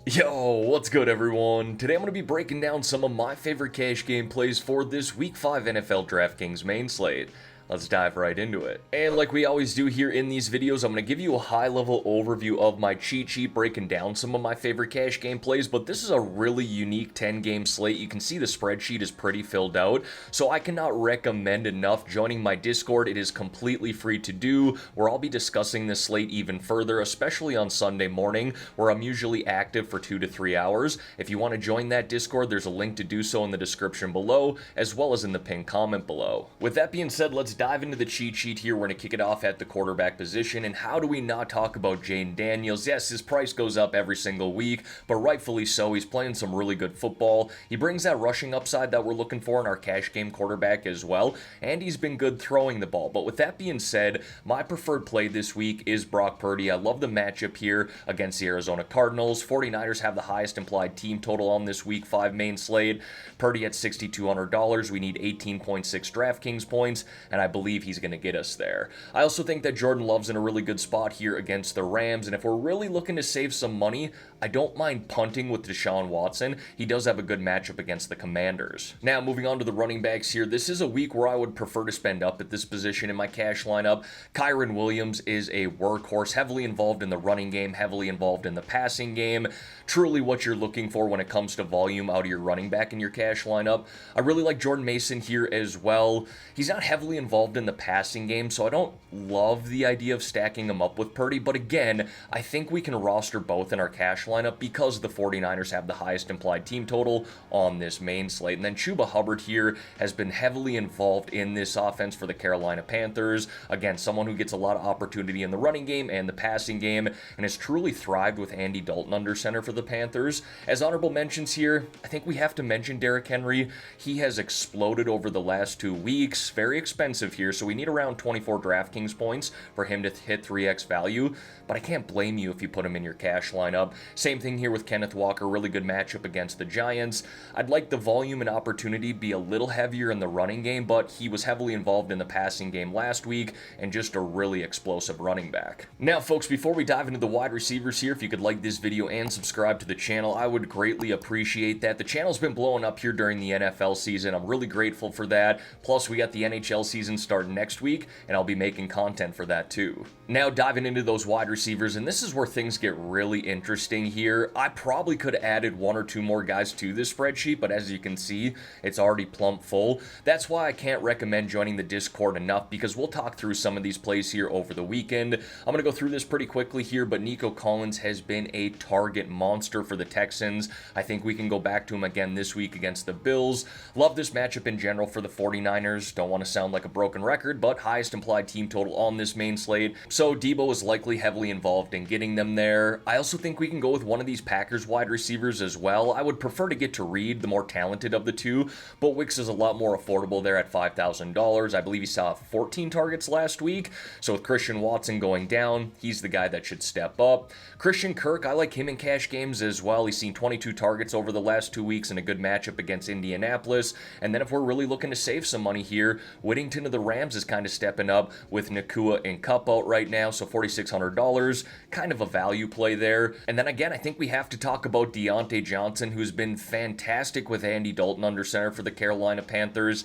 Yo, what's good everyone? Today I'm going to be breaking down some of my favorite cash game plays for this Week 5 NFL DraftKings main slate. Let's dive right into it. And like we always do here in these videos, I'm going to give you a high-level overview of my cheat sheet, breaking down some of my favorite cash game plays, but this is a really unique 10-game slate. You can see the spreadsheet is pretty filled out, so I cannot recommend enough joining my Discord. It is completely free to do, where I'll be discussing this slate even further, especially on Sunday morning, where I'm usually active for 2 to 3 hours. If you want to join that Discord, there's a link to do so in the description below, as well as in the pinned comment below. With that being said, let's dive into the cheat sheet here. We're going to kick it off at the quarterback position, and how do we not talk about Jayden Daniels? Yes, his price goes up every single week, but rightfully so. He's playing some really good football. He brings that rushing upside that we're looking for in our cash game quarterback as well, and he's been good throwing the ball. But with that being said, my preferred play this week is Brock Purdy. I love the matchup here against the Arizona Cardinals. 49ers have the highest implied team total on this Week 5 main slate. Purdy at $6,200. We need 18.6 DraftKings points, and I believe he's going to get us there. I also think that Jordan Love's in a really good spot here against the Rams, and if we're really looking to save some money, I don't mind punting with Deshaun Watson. He does have a good matchup against the Commanders. Now, moving on to the running backs here, this is a week where I would prefer to spend up at this position in my cash lineup. Kyren Williams is a workhorse, heavily involved in the running game, heavily involved in the passing game. Truly what you're looking for when it comes to volume out of your running back in your cash lineup. I really like Jordan Mason here as well. He's not heavily involved in the passing game, so I don't love the idea of stacking him up with Purdy, but again, I think we can roster both in our cash lineup because the 49ers have the highest implied team total on this main slate. And then Chuba Hubbard here has been heavily involved in this offense for the Carolina Panthers. Again, someone who gets a lot of opportunity in the running game and the passing game, and has truly thrived with Andy Dalton under center for the Panthers. As honorable mentions here, I think we have to mention Derrick Henry. He has exploded over the last 2 weeks. Very expensive here, so we need around 24 DraftKings points for him to hit 3x value, but I can't blame you if you put him in your cash lineup. Same thing here with Kenneth Walker, really good matchup against the Giants. I'd like the volume and opportunity be a little heavier in the running game, but he was heavily involved in the passing game last week and just a really explosive running back. Now folks, before we dive into the wide receivers here, if you could like this video and subscribe to the channel, I would greatly appreciate that. The channel's been blowing up here during the NFL season. I'm really grateful for that. Plus, we got the NHL season starting next week, and I'll be making content for that too. Now diving into those wide receivers, and this is where things get really interesting here. I probably could have added 1 or 2 more guys to this spreadsheet, but as you can see, it's already plump full. That's why I can't recommend joining the Discord enough, because we'll talk through some of these plays here over the weekend. I'm going to go through this pretty quickly here, but Nico Collins has been a target monster for the Texans. I think we can go back to him again this week against the Bills. Love this matchup in general for the 49ers. Don't want to sound like a broken record, but highest implied team total on this main slate. So Debo is likely heavily involved in getting them there. I also think we can go with one of these Packers wide receivers as well. I would prefer to get to Reed, the more talented of the two, but Wicks is a lot more affordable there at $5,000. I believe he saw 14 targets last week. So with Christian Watson going down, he's the guy that should step up. Christian Kirk, I like him in cash games as well. He's seen 22 targets over the last 2 weeks in a good matchup against Indianapolis. And then if we're really looking to save some money here, Whittington of the Rams is kind of stepping up with Nakua and Cup out right now, so $4,600, kind of a value play there. And then again, I think we have to talk about Deontay Johnson, who's been fantastic with Andy Dalton under center for the Carolina Panthers.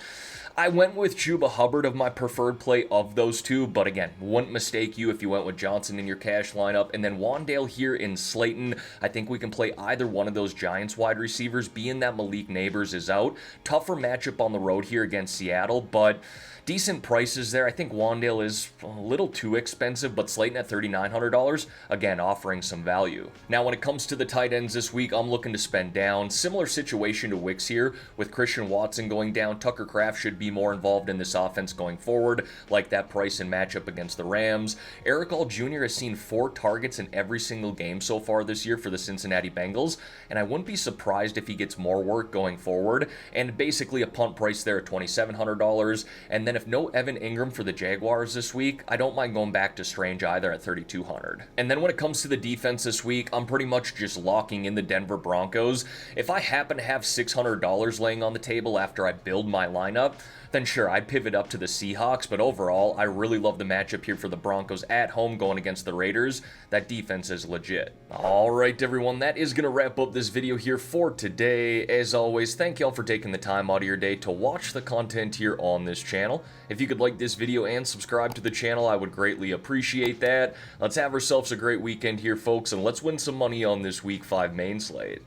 I went with Chuba Hubbard of my preferred play of those two, but again, wouldn't mistake you if you went with Johnson in your cash lineup. And then Wandale here in Slayton. I think we can play either one of those Giants wide receivers, being that Malik Neighbors is out. Tougher matchup on the road here against Seattle, but decent prices there. I think Wandale is a little too expensive, but Slayton at $3,900, again, offering some value. Now, when it comes to the tight ends this week, I'm looking to spend down. Similar situation to Wicks here, with Christian Watson going down. Tucker Kraft should be more involved in this offense going forward, like that price and matchup against the Rams. Eric All Jr. has seen 4 targets in every single game so far this year for the Cincinnati Bengals, and I wouldn't be surprised if he gets more work going forward, and basically a punt price there at $2,700. And then if no Evan Ingram for the Jaguars this week, I don't mind going back to Strange either at $3,200. And then when it comes to the defense this week, I'm pretty much just locking in the Denver Broncos. If I happen to have $600 laying on the table after I build my lineup, then sure, I'd pivot up to the Seahawks, but overall, I really love the matchup here for the Broncos at home going against the Raiders. That defense is legit. Alright everyone, that is going to wrap up this video here for today. As always, thank y'all for taking the time out of your day to watch the content here on this channel. If you could like this video and subscribe to the channel, I would greatly appreciate that. Let's have ourselves a great weekend here, folks, and let's win some money on this Week 5 main slate.